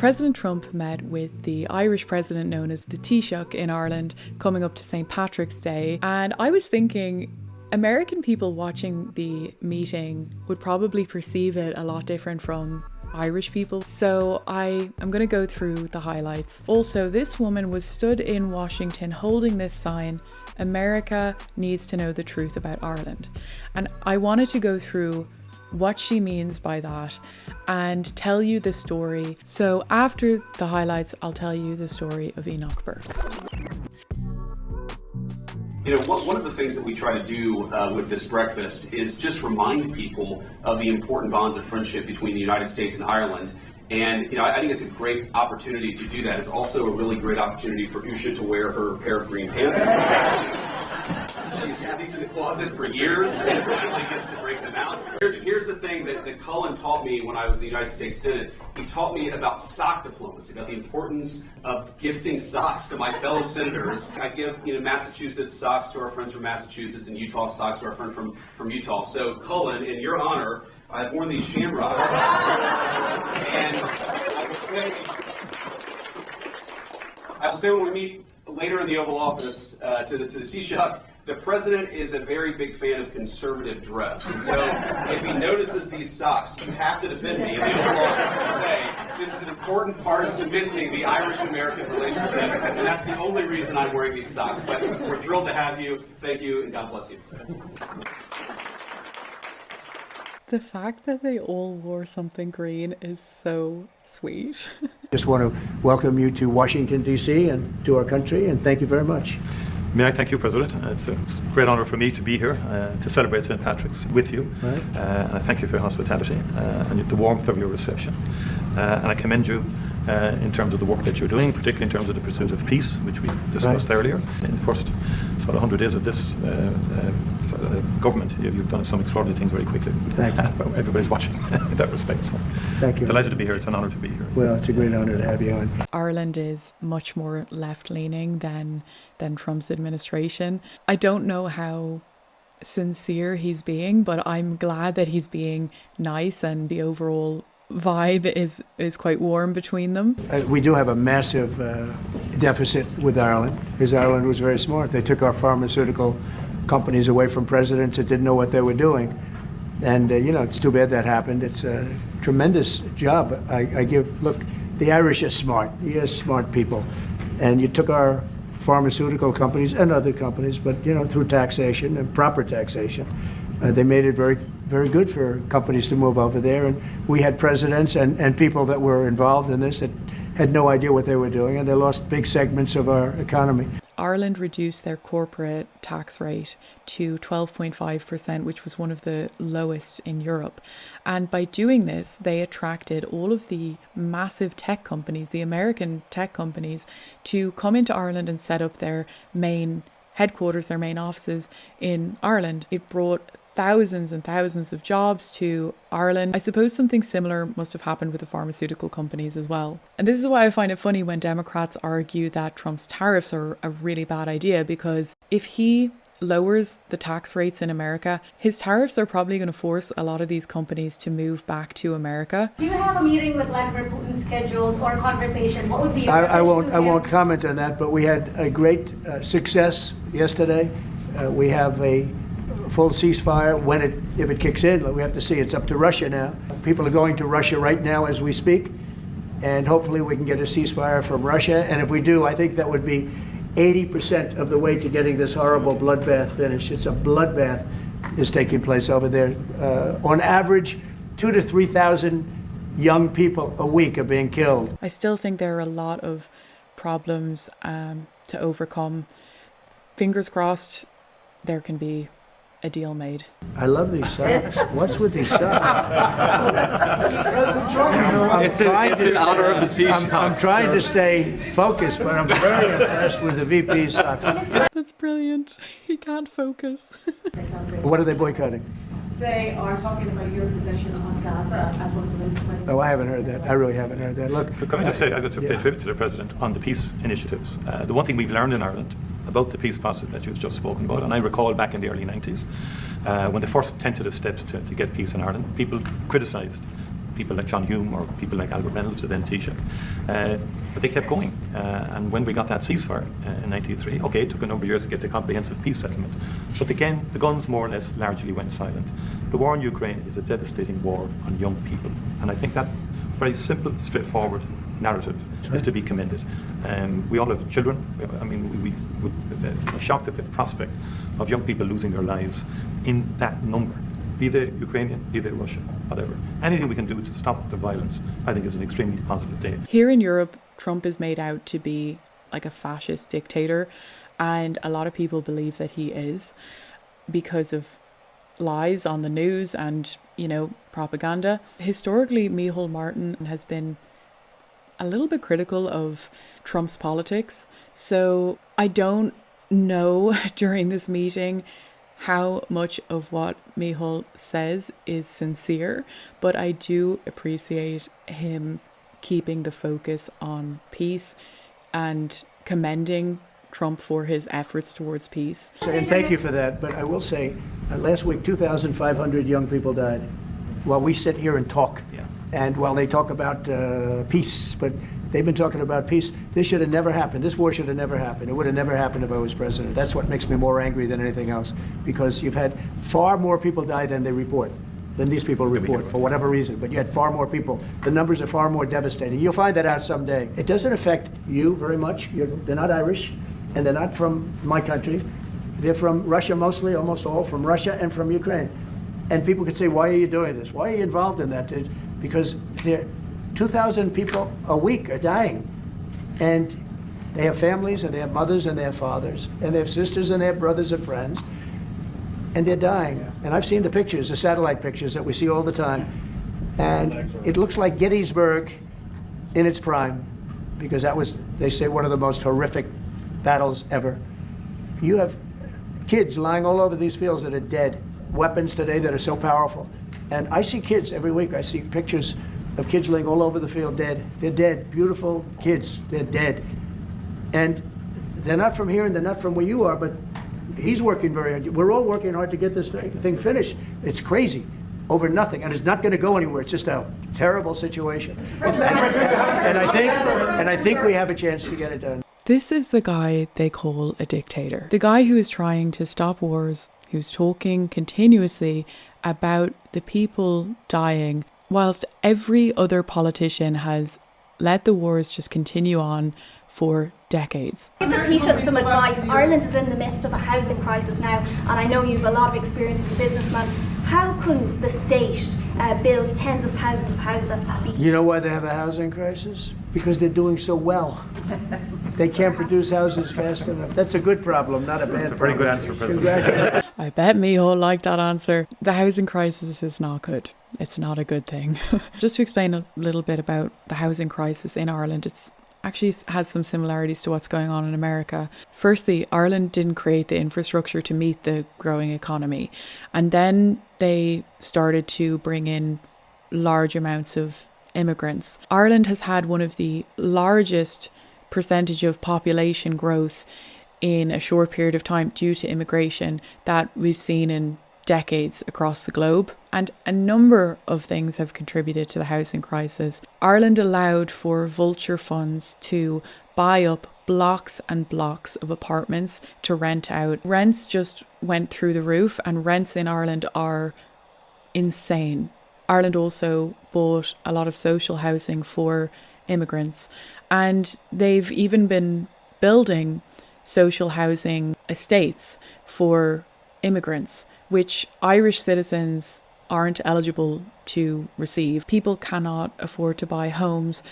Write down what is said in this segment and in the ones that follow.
President Trump met with the Irish president known as the Taoiseach in Ireland coming up to St. Patrick's Day, and I was thinking American people watching the meeting would probably perceive it a lot different from Irish people. So I am going to go through the highlights. Also, this woman was stood in Washington holding this sign, "America needs to know the truth about Ireland." And I wanted to go through what she means by that and tell you the story. So after the highlights, I'll tell you the story of Enoch Burke. You know, one of the things that we try to do with this breakfast is just remind people of the important bonds of friendship between the United States and Ireland. And, you know, I think it's a great opportunity to do that. It's also a really great opportunity for Usha to wear her pair of green pants. She's had these in the closet for years and finally gets to break them out. Here's the thing that Cullen taught me when I was in the United States Senate. He taught me about sock diplomacy, about the importance of gifting socks to my fellow senators. I give, Massachusetts socks to our friends from Massachusetts and Utah socks to our friend from Utah. So Cullen, in your honor, I've worn these shamrocks. And I will say when we meet later in the Oval Office to the Taoiseach, the president is a very big fan of conservative dress. And so if he notices these socks, you have to defend me in the Oval Office and say, this is an important part of cementing the Irish-American relationship, and that's the only reason I'm wearing these socks. But we're thrilled to have you. Thank you, and God bless you. The fact that they all wore something green is so sweet. Just want to welcome you to Washington, D.C. and to our country, and thank you very much. May I thank you, President. It's a great honour for me to be here to celebrate St. Patrick's with you. Right. And I thank you for your hospitality and the warmth of your reception. And I commend you in terms of the work that you're doing, particularly in terms of the pursuit of peace, which we discussed earlier. In the first sort of 100 days of this government, you've done some extraordinary things very quickly. Thank you. Everybody's watching in that respect. So thank you. Delighted to be here. It's an honour to be here. Well, it's a great honour to have you on. Ireland is much more left-leaning than Trump's administration. I don't know how sincere he's being, but I'm glad that he's being nice, and the overall vibe is quite warm between them. We do have a massive deficit with Ireland, because Ireland was very smart. They took our pharmaceutical companies away from presidents that didn't know what they were doing. And, it's too bad that happened. It's a tremendous job. Look, the Irish are smart. You're smart people. And you took our pharmaceutical companies and other companies, but, through taxation and proper taxation, they made it very, very good for companies to move over there. And we had presidents and people that were involved in this that had no idea what they were doing, and they lost big segments of our economy. Ireland reduced their corporate tax rate to 12.5%, which was one of the lowest in Europe. And by doing this, they attracted all of the massive tech companies, the American tech companies, to come into Ireland and set up their main headquarters, their main offices in Ireland. It brought thousands and thousands of jobs to Ireland. I suppose something similar must have happened with the pharmaceutical companies as well. And this is why I find it funny when Democrats argue that Trump's tariffs are a really bad idea, because if he lowers the tax rates in America, his tariffs are probably going to force a lot of these companies to move back to America. Do you have a meeting with Vladimir Putin scheduled, or a conversation? What would be your I won't comment on that, but we had a great success yesterday. We have a full ceasefire. If it kicks in, we have to see. It's up to Russia now. People are going to Russia right now as we speak, and hopefully we can get a ceasefire from Russia. And if we do, I think that would be 80% of the way to getting this horrible bloodbath finished. It's a bloodbath is taking place over there. On average, 2,000 to 3,000 young people a week are being killed. I still think there are a lot of problems to overcome. Fingers crossed there can be a deal made. I love these socks. What's with these socks? It's in honor of the Taoiseach. I'm trying to stay focused, but I'm very impressed with the VP's socks. That's brilliant. He can't focus. What are they boycotting? They are talking about your possession on Gaza as one of the most. Oh, I haven't heard that. I really haven't heard that. Look, can I just say, I got to pay tribute to the President on the peace initiatives. The one thing we've learned in Ireland about the peace process that you've just spoken about, and I recall back in the early 90s, when the first tentative steps to get peace in Ireland, people criticised people like John Hume or people like Albert Reynolds, then Taoiseach. But they kept going. And when we got that ceasefire in 1993, okay, it took a number of years to get the comprehensive peace settlement. But again, the guns more or less largely went silent. The war in Ukraine is a devastating war on young people. And I think that very simple, straightforward narrative is to be commended. We all have children. I mean, we would be shocked at the prospect of young people losing their lives in that number, be they Ukrainian, be they Russian, whatever. Anything we can do to stop the violence, I think, is an extremely positive day. Here in Europe, Trump is made out to be like a fascist dictator, and a lot of people believe that he is because of lies on the news and, you know, propaganda. Historically, Micheál Martin has been a little bit critical of Trump's politics. So I don't know during this meeting how much of what Micheál says is sincere, but I do appreciate him keeping the focus on peace and commending Trump for his efforts towards peace. And thank you for that. But I will say, last week, 2,500 young people died while we sit here and talk. Yeah. And while they talk about peace, but they've been talking about peace. This should have never happened. This war should have never happened. It would have never happened if I was president. That's what makes me more angry than anything else, because you've had far more people die than they report, than these people report, for whatever reason. But you had far more people. The numbers are far more devastating. You'll find that out someday. It doesn't affect you very much. They're not Irish, and they're not from my country. They're from Russia mostly, almost all from Russia and from Ukraine. And people could say, why are you doing this? Why are you involved in that? Because 2,000 people a week are dying. And they have families, and they have mothers, and they have fathers, and they have sisters, and they have brothers and friends. And they're dying. And I've seen the pictures, the satellite pictures that we see all the time. And it looks like Gettysburg in its prime, because that was, they say, one of the most horrific battles ever. You have kids lying all over these fields that are dead. Weapons today that are so powerful. And I see kids every week. I see pictures of kids laying all over the field dead. They're dead. Beautiful kids. They're dead. And they're not from here and they're not from where you are, but he's working very hard. We're all working hard to get this thing finished. It's crazy over nothing, and it's not going to go anywhere. It's just a terrible situation. And I think we have a chance to get it done. This is the guy they call a dictator. The guy who is trying to stop wars, who's talking continuously about the people dying, whilst every other politician has let the wars just continue on for decades. Give the Taoiseach some advice. Ireland is in the midst of a housing crisis now, and I know you have a lot of experience as a businessman. How can the state build tens of thousands of houses at speed? You know why they have a housing crisis? Because they're doing so well. They can't produce houses fast enough. That's a good problem, not a bad problem. That's a very good answer, President. Congratulations. I bet Micheál liked that answer. The housing crisis is not good. It's not a good thing. Just to explain a little bit about the housing crisis in Ireland, it's actually has some similarities to what's going on in America. Firstly, Ireland didn't create the infrastructure to meet the growing economy. And then they started to bring in large amounts of immigrants. Ireland has had one of the largest percentage of population growth in a short period of time due to immigration that we've seen in decades across the globe, and a number of things have contributed to the housing crisis. Ireland allowed for vulture funds to buy up blocks and blocks of apartments to rent out. Rents just went through the roof, and rents in Ireland are insane. Ireland also bought a lot of social housing for immigrants, and they've even been building social housing estates for immigrants, which Irish citizens aren't eligible to receive. People cannot afford to buy homes.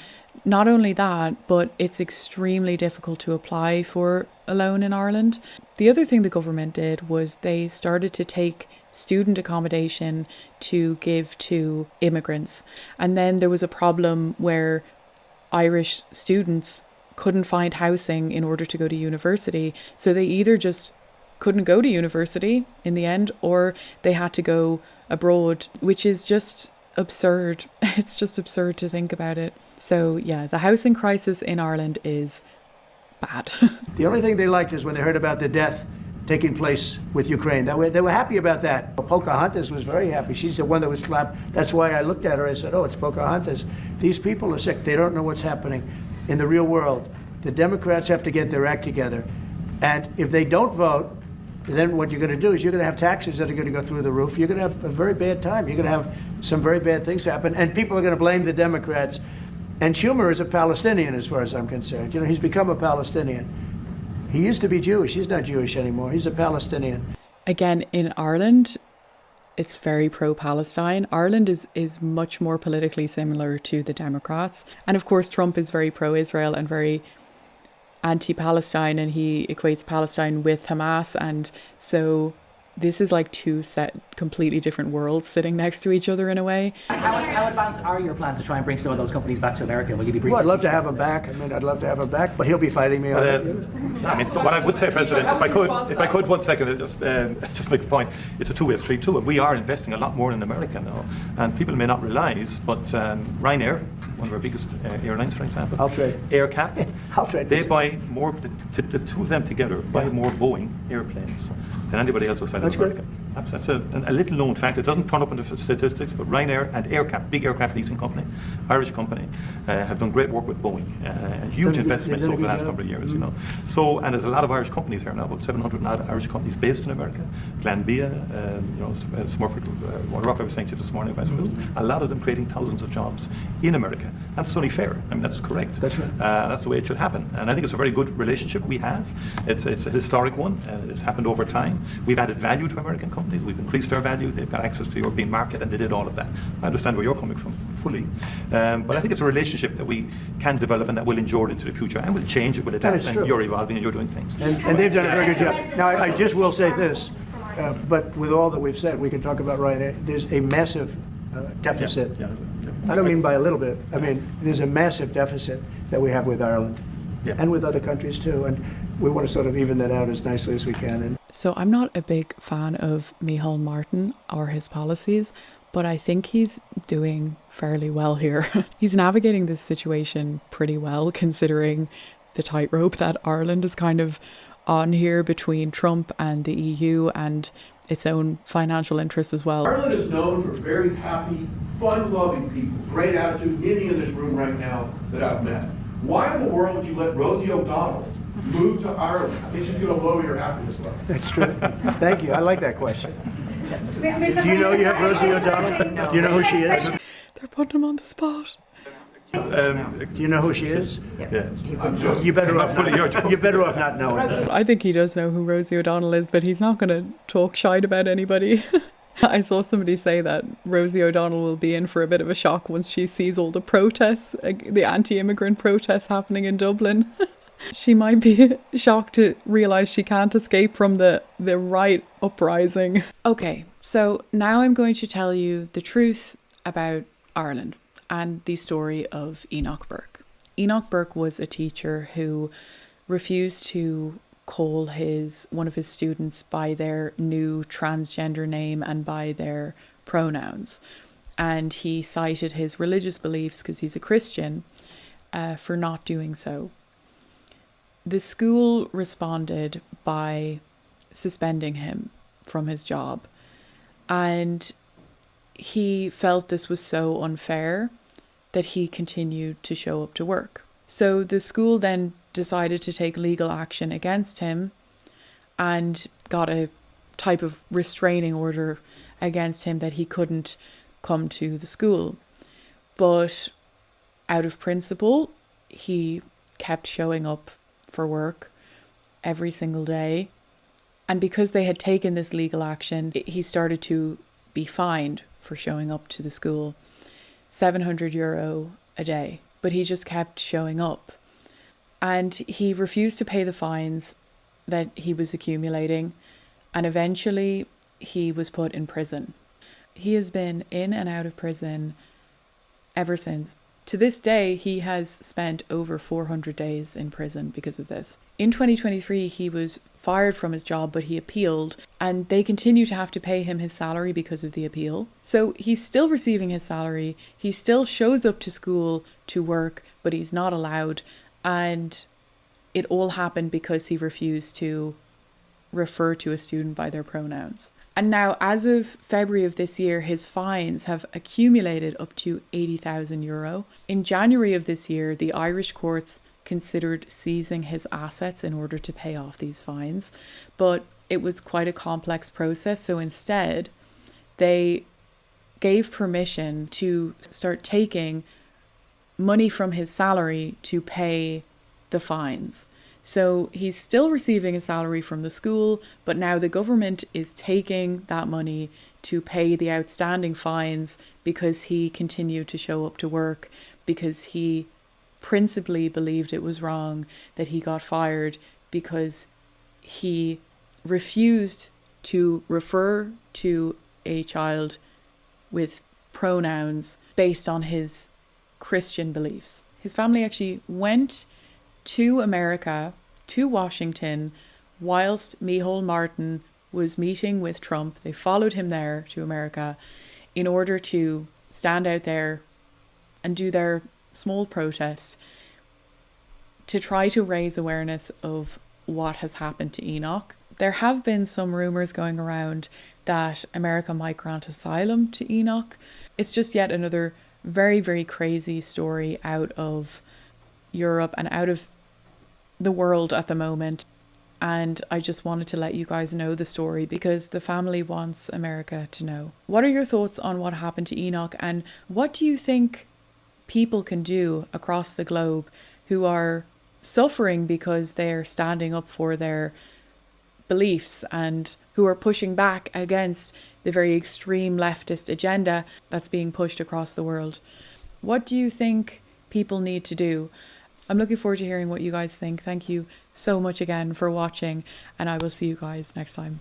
Not only that, but it's extremely difficult to apply for a loan in Ireland. The other thing the government did was they started to take student accommodation to give to immigrants. And then there was a problem where Irish students couldn't find housing in order to go to university. So they either just couldn't go to university in the end, or they had to go abroad, which is just absurd. It's just absurd to think about it. So yeah, the housing crisis in Ireland is bad. The only thing they liked is when they heard about the death taking place with Ukraine. They were happy about that. Pocahontas was very happy. She's the one that was slapped. That's why I looked at her. I said, oh, it's Pocahontas. These people are sick. They don't know what's happening in the real world. The Democrats have to get their act together. And if they don't vote, then what you're going to do is you're going to have taxes that are going to go through the roof. You're going to have a very bad time. You're going to have some very bad things happen. And people are going to blame the Democrats. And Schumer is a Palestinian as far as I'm concerned. You know, he's become a Palestinian. He used to be Jewish. He's not Jewish anymore. He's a Palestinian. Again, in Ireland, it's very pro-Palestine. Ireland is much more politically similar to the Democrats. And of course, Trump is very pro-Israel and very anti-Palestine, and he equates Palestine with Hamas. And so this is like two completely different worlds sitting next to each other in a way. How advanced are your plans to try and bring some of those companies back to America? Will you be briefing? Well, I'd love to have him back. I mean, I'd love to have him back, but he'll be fighting me on it. I mean, what I would say, President, if I could 1 second, just make a point. It's a two-way street too. We are investing a lot more in America now, and people may not realise, but Ryanair, one of our biggest airlines, for example, AirCap, they buy more. The two of them together buy more Boeing airplanes than anybody else outside of America. That's a little known fact. It doesn't turn up in the statistics, but Ryanair and AirCap, big aircraft leasing company, Irish company, have done great work with Boeing and huge investments over the last couple of years. You know, so and there's a lot of Irish companies here now, about 700 Irish companies based in America. Glanbia, Smurford, Waterrock, I was saying to you this morning, Vice President. A lot of them creating thousands of jobs in America. That's only fair. I mean, that's correct. That's right. That's the way it should happen, and I think it's a very good relationship we have. It's a historic one. It's happened over time. We've added value to American companies. We've increased our value. They've got access to the European market, and they did all of that. I understand where you're coming from fully, but I think it's a relationship that we can develop and that will endure into the future, and will change. It will adapt. And you're evolving and you're doing things. And they've done a very good job. Now, I just will say this, but with all that we've said, we can talk about Ryanair. There's a massive deficit. I don't mean by a little bit. I mean, there's a massive deficit that we have with Ireland and with other countries too. And we want to sort of even that out as nicely as we can. And so I'm not a big fan of Micheál Martin or his policies, but I think he's doing fairly well here. He's navigating this situation pretty well, considering the tightrope that Ireland is kind of on here between Trump and the EU and its own financial interests as well. Ireland is known for very happy, fun-loving people, great attitude, many in this room right now that I've met. Why in the world would you let Rosie O'Donnell move to Ireland? I think she's going to lower your happiness level. that's true. Thank you. I like that question. Do you know you have Rosie O'Donnell? Do you know who she is? They're putting him on the spot. Do you know who she is? Yeah. You're better off not knowing. I think he does know who Rosie O'Donnell is, but he's not going to talk shite about anybody. I saw somebody say that Rosie O'Donnell will be in for a bit of a shock once she sees all the protests, the anti-immigrant protests happening in Dublin. She might be shocked to realise she can't escape from the right uprising. Okay, so now I'm going to tell you the truth about Ireland and the story of Enoch Burke. Enoch Burke was a teacher who refused to call one of his students by their new transgender name and by their pronouns. And he cited his religious beliefs, because he's a Christian, for not doing so. The school responded by suspending him from his job, and he felt this was so unfair that he continued to show up to work. So the school then decided to take legal action against him and got a type of restraining order against him that he couldn't come to the school. But out of principle, he kept showing up for work every single day. And because they had taken this legal action, he started to be fined for showing up to the school, €700 a day. But he just kept showing up. And he refused to pay the fines that he was accumulating. And eventually he was put in prison. He has been in and out of prison ever since. To this day, he has spent over 400 days in prison because of this. In 2023, he was fired from his job, but he appealed, and they continue to have to pay him his salary because of the appeal. So he's still receiving his salary. He still shows up to school to work, but he's not allowed. And it all happened because he refused to refer to a student by their pronouns. And now, as of February of this year, his fines have accumulated up to €80,000. In January of this year, the Irish courts considered seizing his assets in order to pay off these fines, but it was quite a complex process. So instead, they gave permission to start taking money from his salary to pay the fines. So he's still receiving a salary from the school, but now the government is taking that money to pay the outstanding fines because he continued to show up to work, because he principally believed it was wrong that he got fired, because he refused to refer to a child with pronouns based on his Christian beliefs. His family actually went to America, to Washington, whilst Micheál Martin was meeting with Trump. They followed him there to America in order to stand out there and do their small protest to try to raise awareness of what has happened to Enoch. There have been some rumours going around that America might grant asylum to Enoch. It's just yet another very, very crazy story out of Europe and out of the world at the moment. And I just wanted to let you guys know the story because the family wants America to know. What are your thoughts on what happened to Enoch, and what do you think people can do across the globe who are suffering because they're standing up for their beliefs and who are pushing back against the very extreme leftist agenda that's being pushed across the world? What do you think people need to do? I'm looking forward to hearing what you guys think. Thank you so much again for watching, and I will see you guys next time.